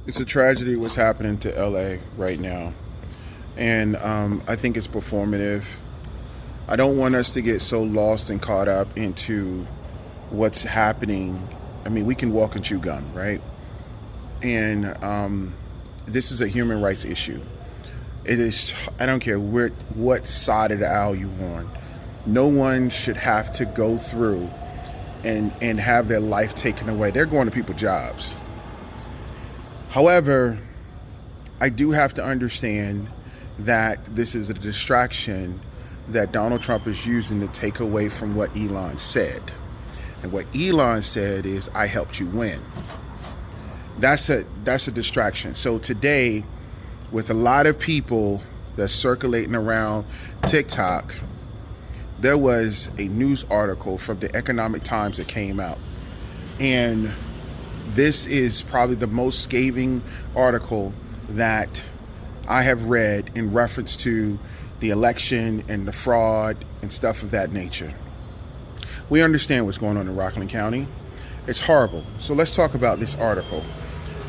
It's a tragedy what's happening to LA right now. And I think it's performative. I don't want us to get so lost and caught up into what's happening. I mean, we can walk and chew gum, right? And this is a human rights issue. It is, I don't care what side of the aisle you're on. No one should have to go through and have their life taken away. They're going to people's jobs. However, I do have to understand that this is a distraction that Donald Trump is using to take away from what Elon said. And what Elon said is, I helped you win. That's a distraction. So today, with a lot of people that's circulating around TikTok, there was a news article from the Economic Times that came out. And this is probably the most scathing article that I have read in reference to the election and the fraud and stuff of that nature. We understand what's going on in Rockland County. It's horrible. So let's talk about this article.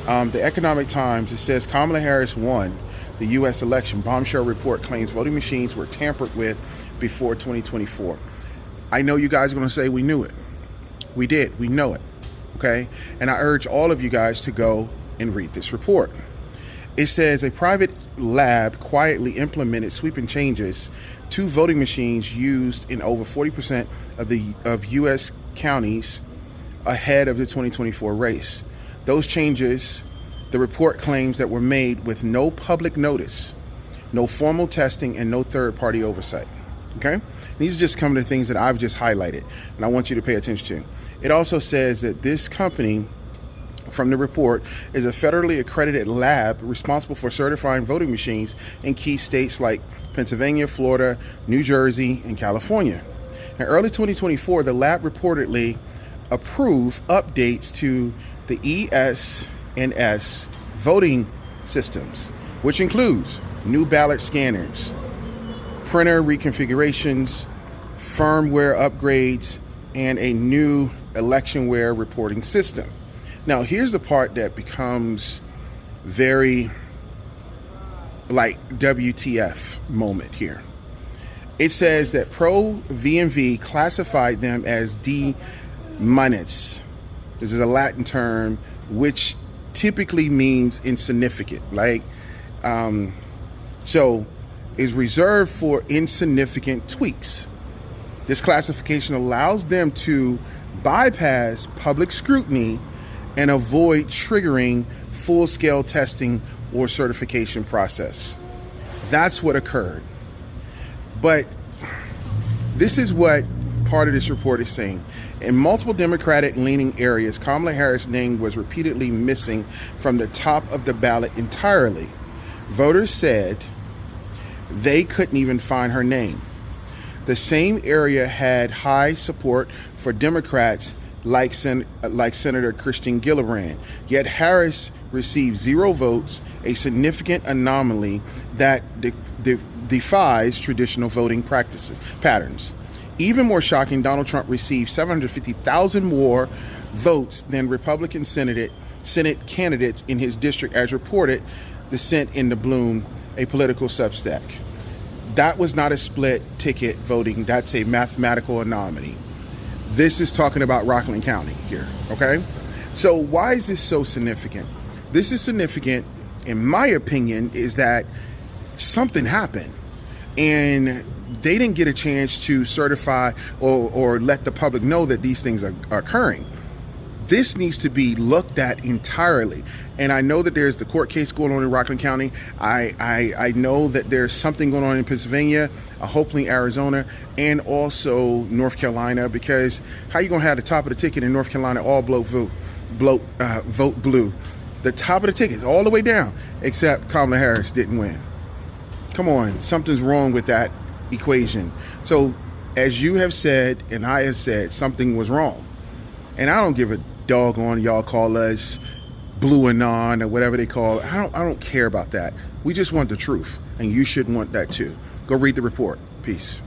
The Economic Times, it says Kamala Harris won the U.S. election. Bombshell report claims voting machines were tampered with before 2024. I know you guys are going to say we knew it. We did. We know it. Okay? And I urge all of you guys to go and read this report. It says a private lab quietly implemented sweeping changes to voting machines used in over 40% of U.S. counties ahead of the 2024 race. Those changes, the report claims, that were made with no public notice, no formal testing, and no third-party oversight. Okay? These are just some of the things that I've just highlighted, and I want you to pay attention to. It also says that this company, from the report, is a federally accredited lab responsible for certifying voting machines in key states like Pennsylvania, Florida, New Jersey, and California. In early 2024, the lab reportedly approved updates to the ES&S voting systems, which includes new ballot scanners, printer reconfigurations, firmware upgrades, and a new electionware reporting system. Now, here's the part that becomes very like WTF moment here. It says that Pro VMV classified them as D-minus. This is a Latin term which typically means insignificant. So is reserved for insignificant tweaks. This classification allows them to bypass public scrutiny and avoid triggering full-scale testing or certification process. That's what occurred. But this is what part of this report is saying. In multiple Democratic-leaning areas, Kamala Harris' name was repeatedly missing from the top of the ballot entirely. Voters said they couldn't even find her name. The same area had high support for Democrats like Senator Kirsten Gillibrand. Yet Harris received 0 votes, a significant anomaly that defies traditional voting patterns. Even more shocking, Donald Trump received 750,000 more votes than Republican Senate candidates in his district, as reported Dissent in the Bloom, a political Substack. That was not a split ticket voting. That's a mathematical anomaly. This is talking about Rockland County here, okay? So why is this so significant? This is significant, in my opinion, is that something happened and they didn't get a chance to certify or let the public know that these things are occurring. This needs to be looked at entirely. And I know that there's the court case going on in Rockland County. I know that there's something going on in Pennsylvania, hopefully Arizona, and also North Carolina, because how you gonna have the top of the ticket in North Carolina all vote blue? The top of the ticket is all the way down, except Kamala Harris didn't win. Come on, something's wrong with that equation. So as you have said, and I have said, something was wrong. And I don't give a doggone y'all call us blue anon or whatever they call it. I don't care about that. We just want the truth, and you should want that too. Go read the report. Peace.